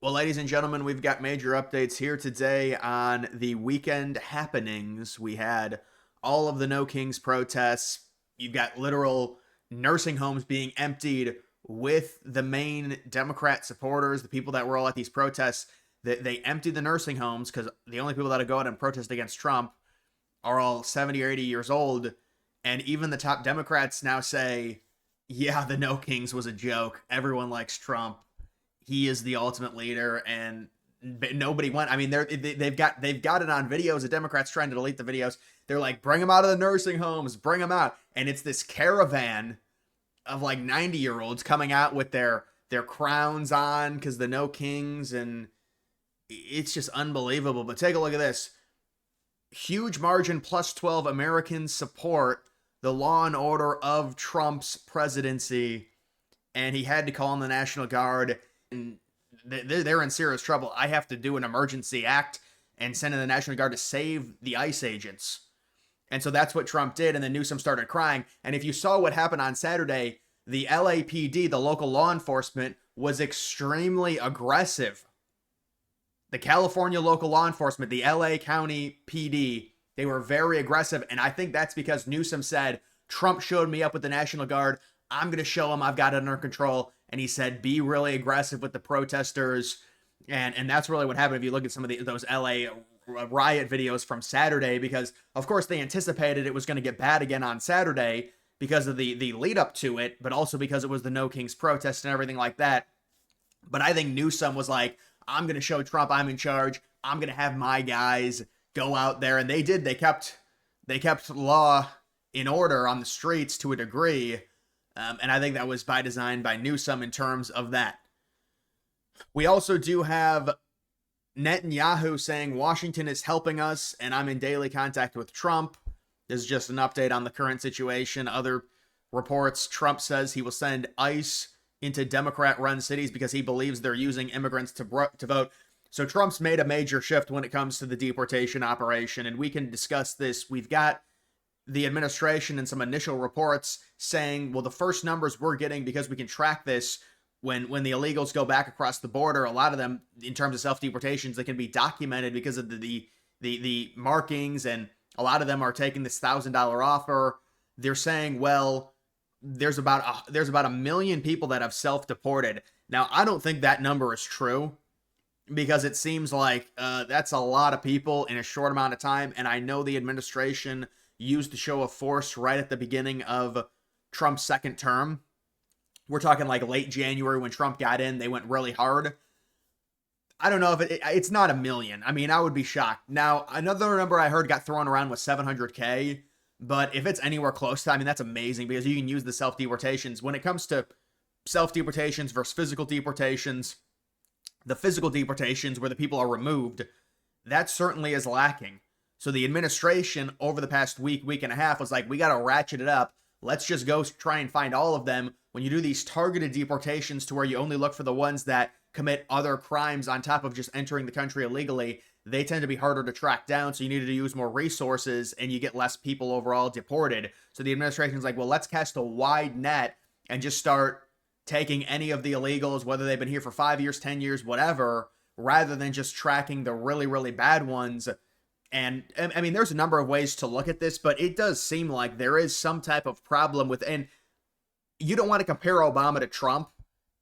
Well, ladies and gentlemen, we've got major updates here today on the weekend happenings. We had all of the No Kings protests. You've got literal nursing homes being emptied with the main Democrat supporters, the people that were all at these protests. They emptied the nursing homes because the only people that go out and protest against Trump are all 70 or 80 years old. And even the top Democrats now say, yeah, the No Kings was a joke. Everyone likes Trump. He is the ultimate leader, and nobody went. I mean, they've got it on videos. The Democrats trying to delete the videos. They're like, bring them out of the nursing homes, bring them out, and it's this caravan of like 90-year-olds coming out with their crowns on because the No Kings, and it's just unbelievable. But take a look at this. Huge margin, plus 12 Americans support the law and order of Trump's presidency, and he had to call in the National Guard. And they're in serious trouble. I have to do an emergency act and send in the National Guard to save the ICE agents. And so that's what Trump did. And then Newsom started crying. And if you saw what happened on Saturday, the LAPD, the local law enforcement, was extremely aggressive. The California local law enforcement, the LA County PD, they were very aggressive. And I think that's because Newsom said, Trump showed me up with the National Guard. I'm going to show him I've got it under control. And he said, be really aggressive with the protesters. And that's really what happened if you look at some of those LA riot videos from Saturday, because of course they anticipated it was going to get bad again on Saturday because of the lead up to it, but also because it was the No Kings protest and everything like that. But I think Newsom was like, I'm going to show Trump I'm in charge. I'm going to have my guys go out there. And they did. They kept law in order on the streets to a degree. And I think that was by design by Newsom in terms of that. We also do have Netanyahu saying Washington is helping us and I'm in daily contact with Trump. This is just an update on the current situation. Other reports, Trump says he will send ICE into Democrat-run cities because he believes they're using immigrants to vote. So Trump's made a major shift when it comes to the deportation operation, and we can discuss this. We've got the administration and some initial reports saying, well, the first numbers we're getting, because we can track this when the illegals go back across the border, a lot of them, in terms of self-deportations, they can be documented because of the markings, and a lot of them are taking this $1,000 offer. They're saying, well, there's about a million people that have self-deported. Now, I don't think that number is true, because it seems like that's a lot of people in a short amount of time, and I know the administration used the show of force right at the beginning of Trump's second term. We're talking like late January when Trump got in, they went really hard. I don't know if it's not a million. I mean, I would be shocked. Now, another number I heard got thrown around was 700K, but if it's anywhere close to that, I mean, that's amazing because you can use the self-deportations. When it comes to self-deportations versus physical deportations, the physical deportations where the people are removed, that certainly is lacking. So the administration over the past week and a half was like, we got to ratchet it up. Let's just go try and find all of them. When you do these targeted deportations to where you only look for the ones that commit other crimes on top of just entering the country illegally, they tend to be harder to track down. So you need to use more resources and you get less people overall deported. So the administration's like, well, let's cast a wide net and just start taking any of the illegals, whether they've been here for 5 years, 10 years, whatever, rather than just tracking the really, really bad ones. And I mean, there's a number of ways to look at this, but it does seem like there is some type of problem with, and you don't want to compare Obama to Trump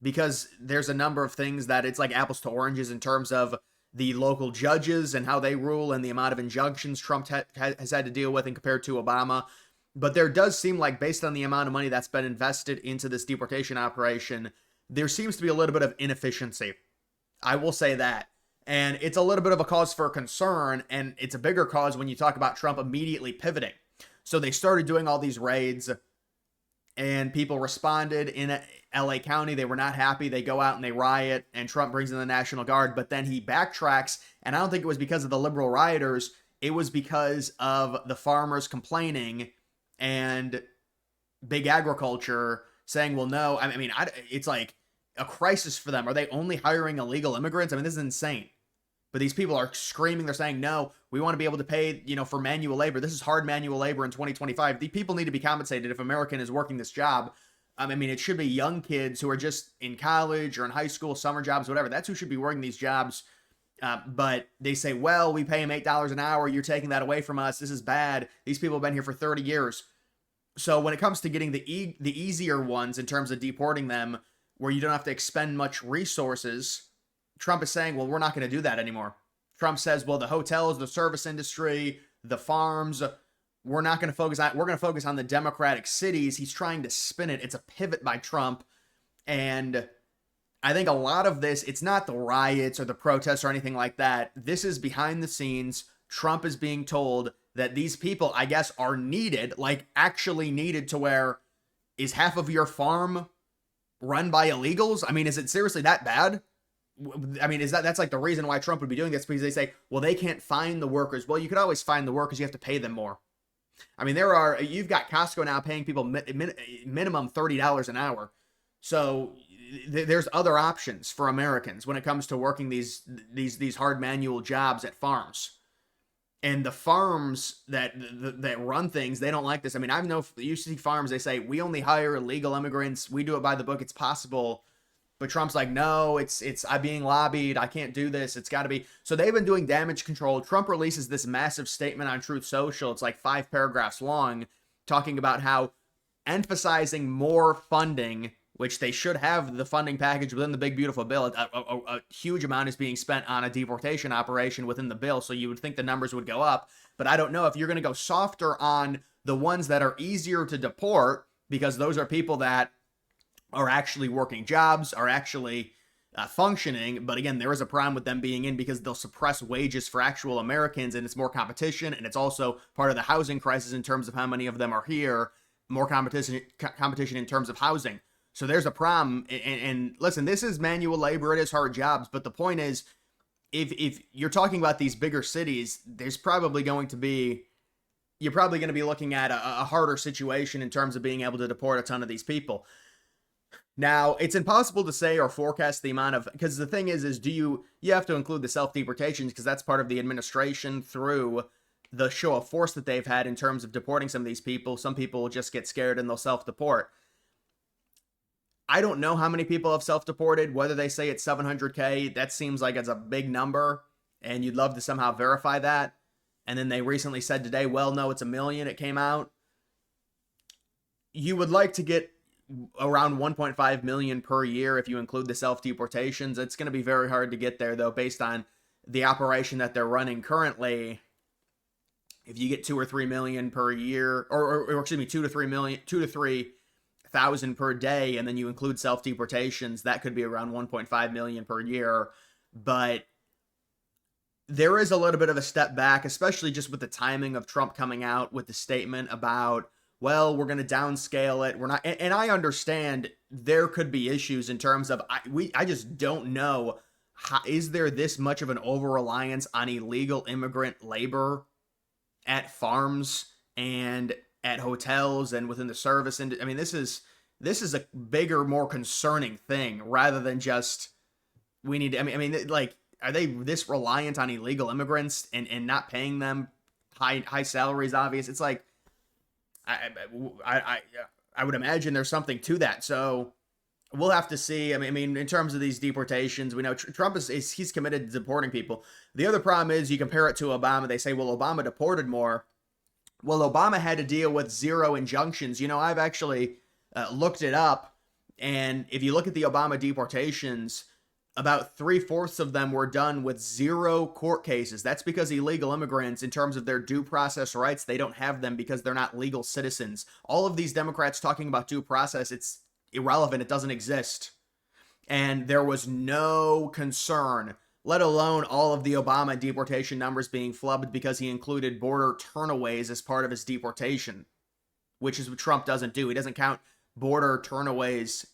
because there's a number of things that it's like apples to oranges in terms of the local judges and how they rule and the amount of injunctions Trump has had to deal with and compared to Obama. But there does seem like, based on the amount of money that's been invested into this deportation operation, there seems to be a little bit of inefficiency. I will say that. And it's a little bit of a cause for concern, and it's a bigger cause when you talk about Trump immediately pivoting. So they started doing all these raids, and people responded in LA County. They were not happy. They go out and they riot, and Trump brings in the National Guard, but then he backtracks, and I don't think it was because of the liberal rioters. It was because of the farmers complaining and big agriculture saying, well, no, I mean, it's like a crisis for them. Are they only hiring illegal immigrants? I mean, this is insane. But these people are screaming. They're saying, no, we want to be able to pay, for manual labor. This is hard manual labor in 2025. The people need to be compensated if American is working this job. I mean, it should be young kids who are just in college or in high school, summer jobs, whatever. That's who should be working these jobs. But they say, well, we pay them $8 an hour. You're taking that away from us. This is bad. These people have been here for 30 years. So when it comes to getting the easier ones in terms of deporting them, where you don't have to expend much resources, Trump is saying, well, we're not going to do that anymore. Trump says, well, the hotels, the service industry, the farms, we're not going to focus on. We're going to focus on the Democratic cities. He's trying to spin it. It's a pivot by Trump, and I think a lot of this, it's not the riots or the protests or anything like that. This is behind the scenes. Trump is being told that these people, I guess, are needed, like actually needed, to where, is half of your farm run by illegals? I mean, is it seriously that bad? I mean, that's like the reason why Trump would be doing this, because they say, well, they can't find the workers. Well, you could always find the workers. You have to pay them more. I mean, you've got Costco now paying people minimum $30 an hour. So there's other options for Americans when it comes to working these hard manual jobs at farms. And the farms that run things, they don't like this. I mean, I know you see farms, they say, we only hire illegal immigrants. We do it by the book. It's possible. But Trump's like, no, I'm being lobbied. I can't do this. It's got to be. So they've been doing damage control. Trump releases this massive statement on Truth Social. It's like 5 paragraphs long, talking about how emphasizing more funding, which they should have the funding package within the big, beautiful bill. A huge amount is being spent on a deportation operation within the bill, so you would think the numbers would go up. But I don't know if you're going to go softer on the ones that are easier to deport, because those are people that are actually working jobs, are actually functioning. But again, there is a problem with them being in, because they'll suppress wages for actual Americans, and it's more competition, and it's also part of the housing crisis in terms of how many of them are here. More competition in terms of housing. So there's a problem. And listen, this is manual labor. It is hard jobs. But the point is, if you're talking about these bigger cities, you're probably going to be looking at a harder situation in terms of being able to deport a ton of these people. Now, it's impossible to say or forecast the amount of, because the thing is you have to include the self-deportations, because that's part of the administration through the show of force that they've had in terms of deporting some of these people. Some people will just get scared and they'll self-deport. I don't know how many people have self-deported, whether they say it's 700K. That seems like it's a big number, and you'd love to somehow verify that. And then they recently said today, well, no, it's 1 million. It came out. You would like to get around 1.5 million per year if you include the self-deportations. It's going to be very hard to get there, though, based on the operation that they're running currently. If you get 2 or 3 million per year, or excuse me, 2 to 3 thousand per day, and then you include self-deportations, that could be around 1.5 million per year. But there is a little bit of a step back, especially just with the timing of Trump coming out with the statement about, well, we're going to downscale it. We're not, and I understand there could be issues in terms of, I just don't know, is there this much of an over-reliance on illegal immigrant labor at farms and at hotels and within the service? And I mean, this is a bigger, more concerning thing, rather than just, we need to, I mean, like, are they this reliant on illegal immigrants and not paying them high salaries? Obvious. It's like, I would imagine there's something to that. So we'll have to see. I mean, in terms of these deportations, we know Trump he's committed to deporting people. The other problem is, you compare it to Obama. They say, well, Obama deported more. Well, Obama had to deal with 0 injunctions. You know, I've actually looked it up, and if you look at the Obama deportations, about 3/4 of them were done with 0 court cases. That's because illegal immigrants, in terms of their due process rights, they don't have them because they're not legal citizens. All of these Democrats talking about due process, it's irrelevant. It doesn't exist. And there was no concern, let alone all of the Obama deportation numbers being flubbed because he included border turnaways as part of his deportation, which is what Trump doesn't do. He doesn't count border turnaways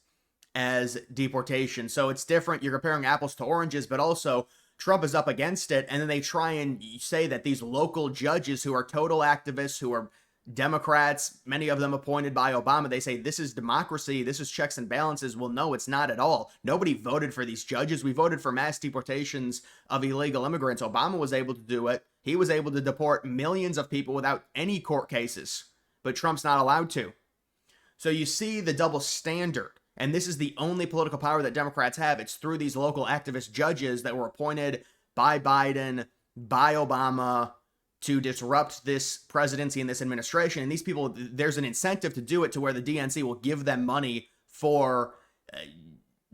as deportation. So it's different. You're comparing apples to oranges, but also Trump is up against it. And then they try and say that these local judges who are total activists, who are Democrats, many of them appointed by Obama, they say this is democracy, this is checks and balances. Well, no, it's not at all. Nobody voted for these judges. We voted for mass deportations of illegal immigrants. Obama was able to do it. He was able to deport millions of people without any court cases, but Trump's not allowed to. So you see the double standard. And this is the only political power that Democrats have. It's through these local activist judges that were appointed by Biden, by Obama, to disrupt this presidency and this administration. And these people, there's an incentive to do it to where the DNC will give them money for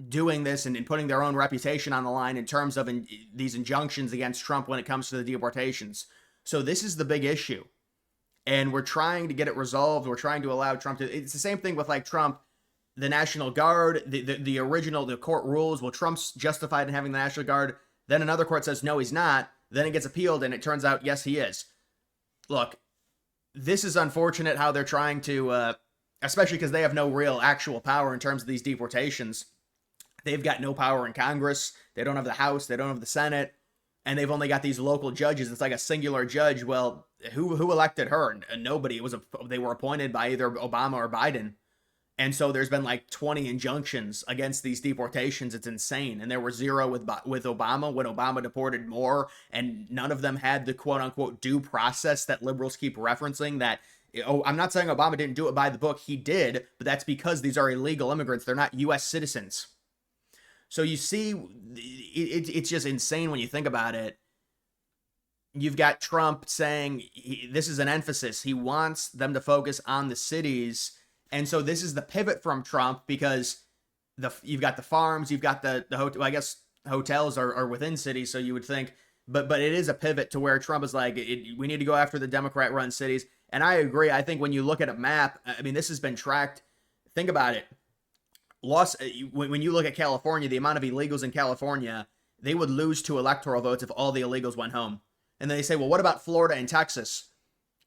doing this and putting their own reputation on the line in terms of these injunctions against Trump when it comes to the deportations. So this is the big issue. And we're trying to get it resolved. We're trying to allow Trump to... It's the same thing with like Trump, the National Guard, the original, the court rules, well, Trump's justified in having the National Guard. Then another court says, no, he's not. Then it gets appealed and it turns out, yes, he is. Look, this is unfortunate how they're trying to, especially because they have no real actual power in terms of these deportations. They've got no power in Congress. They don't have the House. They don't have the Senate. And they've only got these local judges. It's like a singular judge. Well, who elected her? Nobody. They were appointed by either Obama or Biden. And so there's been like 20 injunctions against these deportations. It's insane. And there were 0 with Obama when Obama deported more, and none of them had the quote unquote due process that liberals keep referencing. That, oh, I'm not saying Obama didn't do it by the book. He did, but that's because these are illegal immigrants. They're not U.S. citizens. So you see, it's just insane when you think about it. You've got Trump saying this is an emphasis. He wants them to focus on the cities. And so this is the pivot from Trump, because you've got the farms, you've got the hotel. I guess hotels are within cities, so you would think. But it is a pivot to where Trump is like, we need to go after the Democrat-run cities. And I agree. I think when you look at a map, I mean, this has been tracked. Think about it. When you look at California, the amount of illegals in California, they would lose 2 electoral votes if all the illegals went home. And then they say, well, what about Florida and Texas?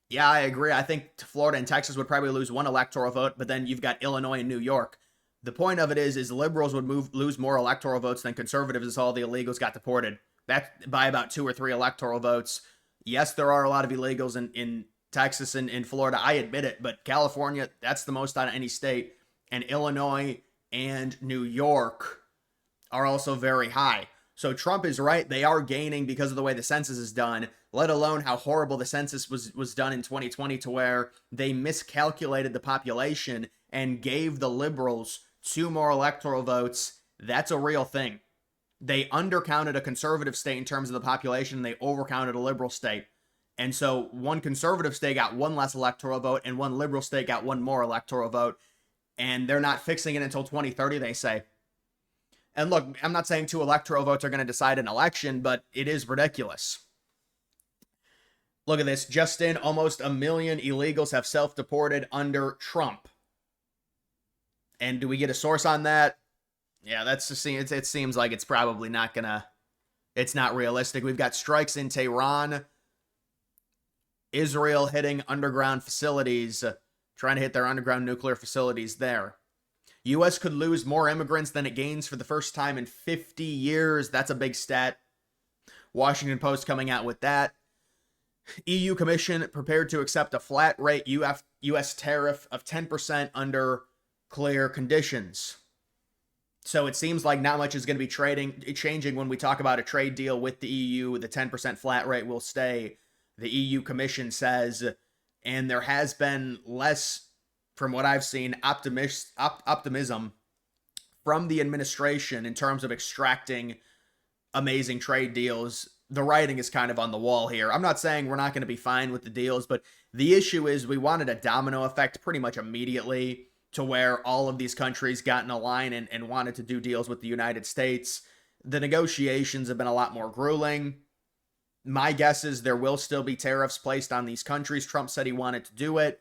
Yeah, I agree. I think Florida and Texas would probably lose 1 electoral vote, but then you've got Illinois and New York. The point of it is liberals would lose more electoral votes than conservatives as all the illegals got deported. Back by about 2 or 3 electoral votes. Yes, there are a lot of illegals in Texas and in Florida. I admit it, but California, that's the most out of any state. And Illinois and New York are also very high. So Trump is right. They are gaining because of the way the census is done, let alone how horrible the census was done in 2020, to where they miscalculated the population and gave the liberals 2 more electoral votes. That's a real thing. They undercounted a conservative state in terms of the population, and they overcounted a liberal state. And so one conservative state got 1 less electoral vote, and one liberal state got 1 more electoral vote. And they're not fixing it until 2030, they say. And look, I'm not saying 2 electoral votes are going to decide an election, but it is ridiculous. Look at this. Just in, almost 1 million illegals have self-deported under Trump. And do we get a source on that? Yeah, that's just, it seems like it's probably not gonna, it's not realistic. We've got strikes in Tehran, Israel hitting underground facilities, trying to hit their underground nuclear facilities there. U.S. could lose more immigrants than it gains for the first time in 50 years. That's a big stat. Washington Post coming out with that. EU Commission prepared to accept a flat rate U.S. tariff of 10% under clear conditions. So it seems like not much is going to be changing when we talk about a trade deal with the EU. The 10% flat rate will stay, the EU Commission says, and there has been less, from what I've seen, optimism from the administration in terms of extracting amazing trade deals. The writing is kind of on the wall here. I'm not saying we're not going to be fine with the deals, but the issue is we wanted a domino effect pretty much immediately, to where all of these countries got in a line and wanted to do deals with the United States. The negotiations have been a lot more grueling. My guess is there will still be tariffs placed on these countries. Trump said he wanted to do it.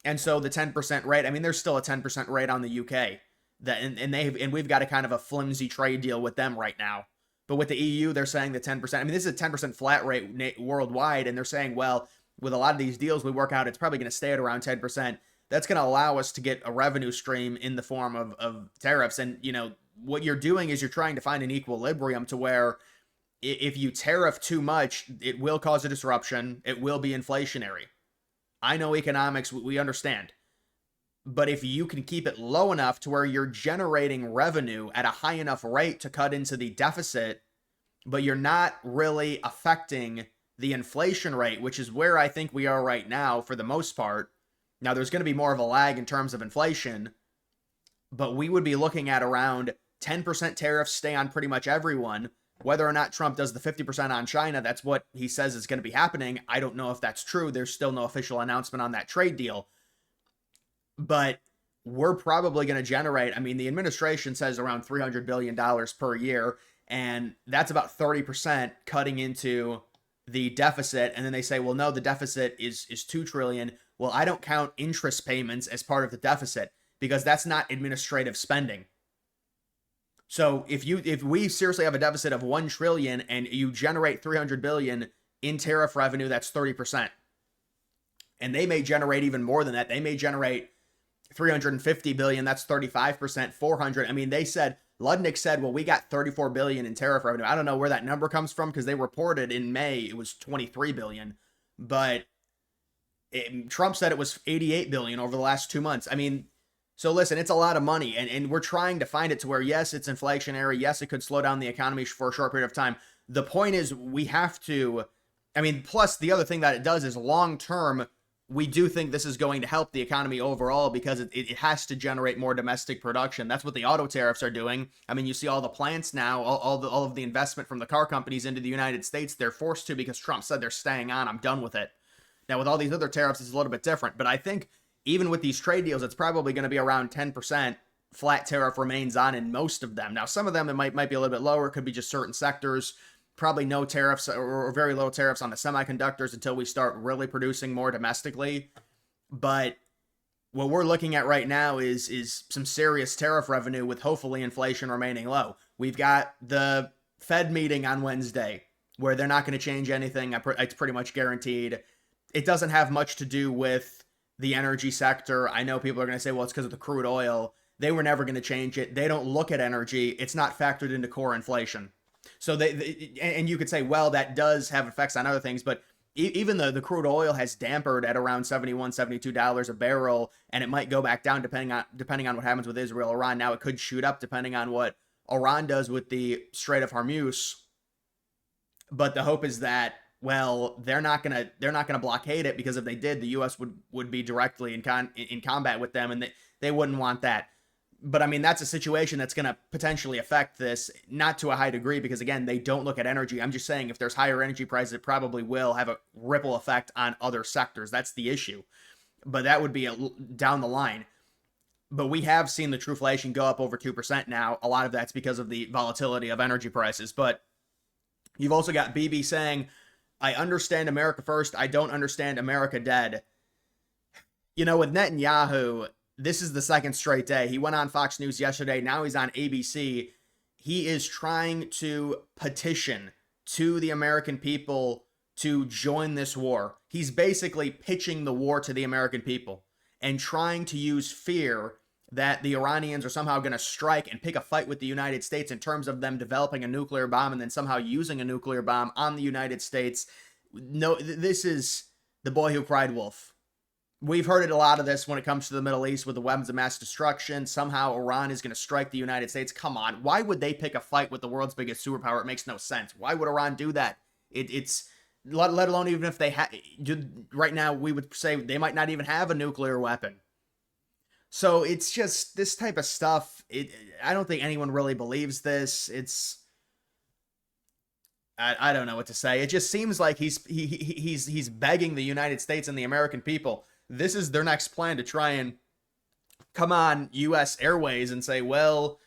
And so the 10% rate, I mean, there's still a 10% rate on the UK. And we've got a kind of a flimsy trade deal with them right now. But with the EU, they're saying the 10%. I mean, this is a 10% flat rate worldwide. And they're saying, well, with a lot of these deals we work out, it's probably going to stay at around 10%. That's going to allow us to get a revenue stream in the form of tariffs. And, you know, what you're doing is you're trying to find an equilibrium to where if you tariff too much, it will cause a disruption. It will be inflationary. I know economics, we understand. But if you can keep it low enough to where you're generating revenue at a high enough rate to cut into the deficit, but you're not really affecting the inflation rate, which is where I think we are right now for the most part. Now, there's going to be more of a lag in terms of inflation, but we would be looking at around 10% tariffs stay on pretty much everyone. Whether or not Trump does the 50% on China, that's what he says is going to be happening. I don't know if that's true. There's still no official announcement on that trade deal. But we're probably going to generate, I mean, the administration says around $300 billion per year, and that's about 30% cutting into the deficit. And then they say, well, no, the deficit is 2 trillion. Well, I don't count interest payments as part of the deficit because that's not administrative spending. So if we seriously have a deficit of 1 trillion and you generate 300 billion in tariff revenue, that's 30%. And they may generate even more than that. They may generate 350 billion, that's 35%, 400. I mean, Ludnick said, well, we got 34 billion in tariff revenue. I don't know where that number comes from because they reported in May it was 23 billion, but Trump said it was 88 billion over the last 2 months. I mean, so listen, it's a lot of money, and we're trying to find it to where, yes, it's inflationary. Yes, it could slow down the economy for a short period of time. The point is we have to, I mean, plus the other thing that it does is long term, we do think this is going to help the economy overall because it has to generate more domestic production. That's what the auto tariffs are doing. I mean, you see all the plants now, all of the investment from the car companies into the United States, they're forced to because Trump said they're staying on. I'm done with it. Now, with all these other tariffs, it's a little bit different. But I think even with these trade deals, it's probably going to be around 10% flat tariff remains on in most of them. Now, some of them, it might be a little bit lower. It could be just certain sectors. Probably no tariffs or very low tariffs on the semiconductors until we start really producing more domestically. But what we're looking at right now is some serious tariff revenue with hopefully inflation remaining low. We've got the Fed meeting on Wednesday where they're not going to change anything. It's pretty much guaranteed. It doesn't have much to do with the energy sector. I know people are going to say, well, it's because of the crude oil. They were never going to change it. They don't look at energy. It's not factored into core inflation. So and you could say, well, that does have effects on other things, but even the crude oil has dampened at around $71, $72 a barrel, and it might go back down depending on what happens with Israel, Iran. Now it could shoot up depending on what Iran does with the Strait of Hormuz. But the hope is that, well, they're not gonna blockade it, because if they did, the U.S. would be directly in combat with them, and they wouldn't want that. But I mean, that's a situation that's going to potentially affect this, not to a high degree, because again, they don't look at energy. I'm just saying, if there's higher energy prices, it probably will have a ripple effect on other sectors. That's the issue. But that would be down the line. But we have seen the trueflation go up over 2% now. A lot of that's because of the volatility of energy prices. But you've also got Bibi saying, I understand America first. I don't understand America dead. You know, with Netanyahu, this is the second straight day. He went on Fox News yesterday. Now he's on ABC. He is trying to petition to the American people to join this war. He's basically pitching the war to the American people and trying to use fear that the Iranians are somehow going to strike and pick a fight with the United States in terms of them developing a nuclear bomb and then somehow using a nuclear bomb on the United States. No, this is the boy who cried wolf. We've heard it a lot of this when it comes to the Middle East with the weapons of mass destruction. Somehow Iran is going to strike the United States. Come on. Why would they pick a fight with the world's biggest superpower? It makes no sense. Why would Iran do that? It's let alone even if they right now, we would say they might not even have a nuclear weapon. So it's just this type of stuff. I don't think anyone really believes this. I don't know what to say. It just seems like he's begging the United States and the American people. This is their next plan to try and come on U.S. Airways and say, well,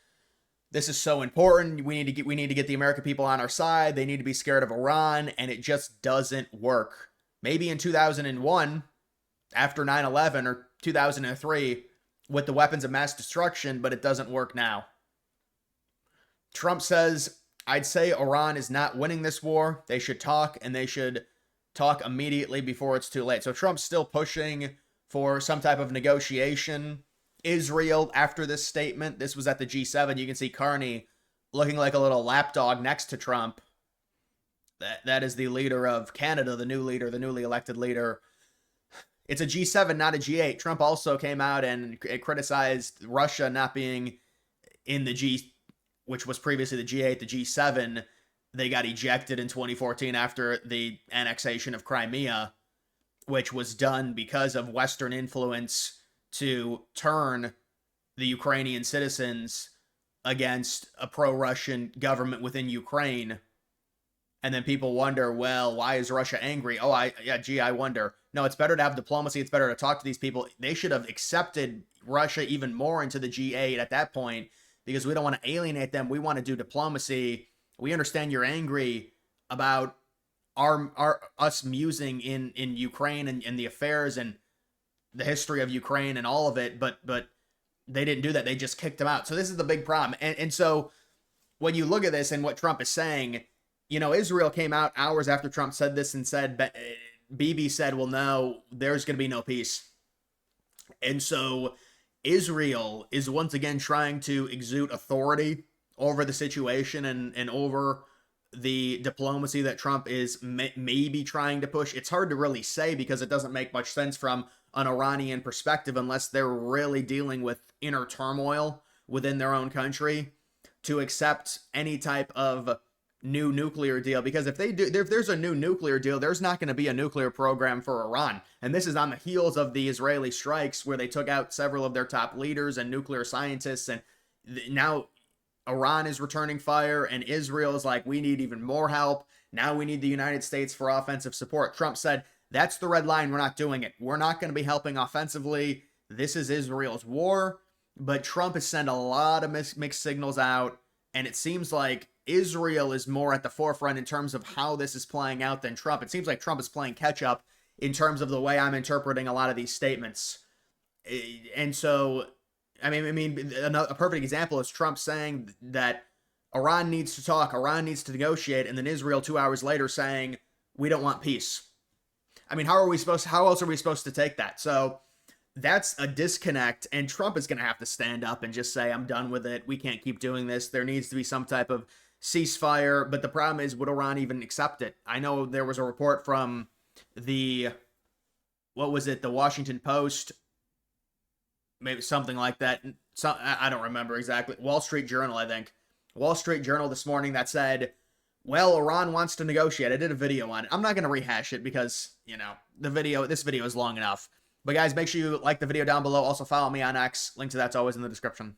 this is so important. We need to get the American people on our side. They need to be scared of Iran, and it just doesn't work. Maybe in 2001, after 9/11, or 2003, with the weapons of mass destruction, but it doesn't work now. Trump says, I'd say Iran is not winning this war. They should talk, and they should talk immediately before it's too late. So Trump's still pushing for some type of negotiation. Israel, after this statement, this was at the G7. You can see Carney looking like a little lapdog next to Trump. That is the leader of Canada, the newly elected leader. It's a G7, not a G8. Trump also came out and criticized Russia not being in the G, which was previously the G8, the G7. They got ejected in 2014 after the annexation of Crimea. which was done because of Western influence to turn the Ukrainian citizens against a pro-Russian government within Ukraine. And then people wonder, well, why is Russia angry? Oh, I wonder. No, it's better to have diplomacy. It's better to talk to these people. They should have accepted Russia even more into the G8 at that point, because we don't want to alienate them. We want to do diplomacy. We understand you're angry about us musing in Ukraine and the affairs and the history of Ukraine and all of it, but they didn't do that. They just kicked them out. So this is the big problem. And so when you look at this and what Trump is saying, Israel came out hours after Trump said this and said, Bibi said, well, no, there's going to be no peace. And so Israel is once again trying to exude authority over the situation and over the diplomacy that Trump is maybe trying to push. It's hard to really say because it doesn't make much sense from an Iranian perspective unless they're really dealing with inner turmoil within their own country to accept any type of new nuclear deal. Because if there's a new nuclear deal, there's not going to be a nuclear program for Iran. And this is on the heels of the Israeli strikes where they took out several of their top leaders and nuclear scientists. And now Iran is returning fire and Israel is like, we need even more help. Now we need the United States for offensive support. Trump said, that's the red line. We're not doing it. We're not going to be helping offensively. This is Israel's war. But Trump has sent a lot of mixed signals out. And it seems like Israel is more at the forefront in terms of how this is playing out than Trump. It seems like Trump is playing catch up in terms of the way I'm interpreting a lot of these statements. And so, I mean, a perfect example is Trump saying that Iran needs to talk, Iran needs to negotiate, and then Israel 2 hours later saying, we don't want peace. I mean, how else are we supposed to take that? So that's a disconnect, and Trump is going to have to stand up and just say, I'm done with it. We can't keep doing this. There needs to be some type of ceasefire. But the problem is, would Iran even accept it? I know there was a report from the Washington Post, maybe something like that. I don't remember exactly. Wall Street Journal, I think. Wall Street Journal this morning that said, well, Iran wants to negotiate. I did a video on it. I'm not going to rehash it because, this video is long enough. But guys, make sure you like the video down below. Also follow me on X. Link to that's always in the description.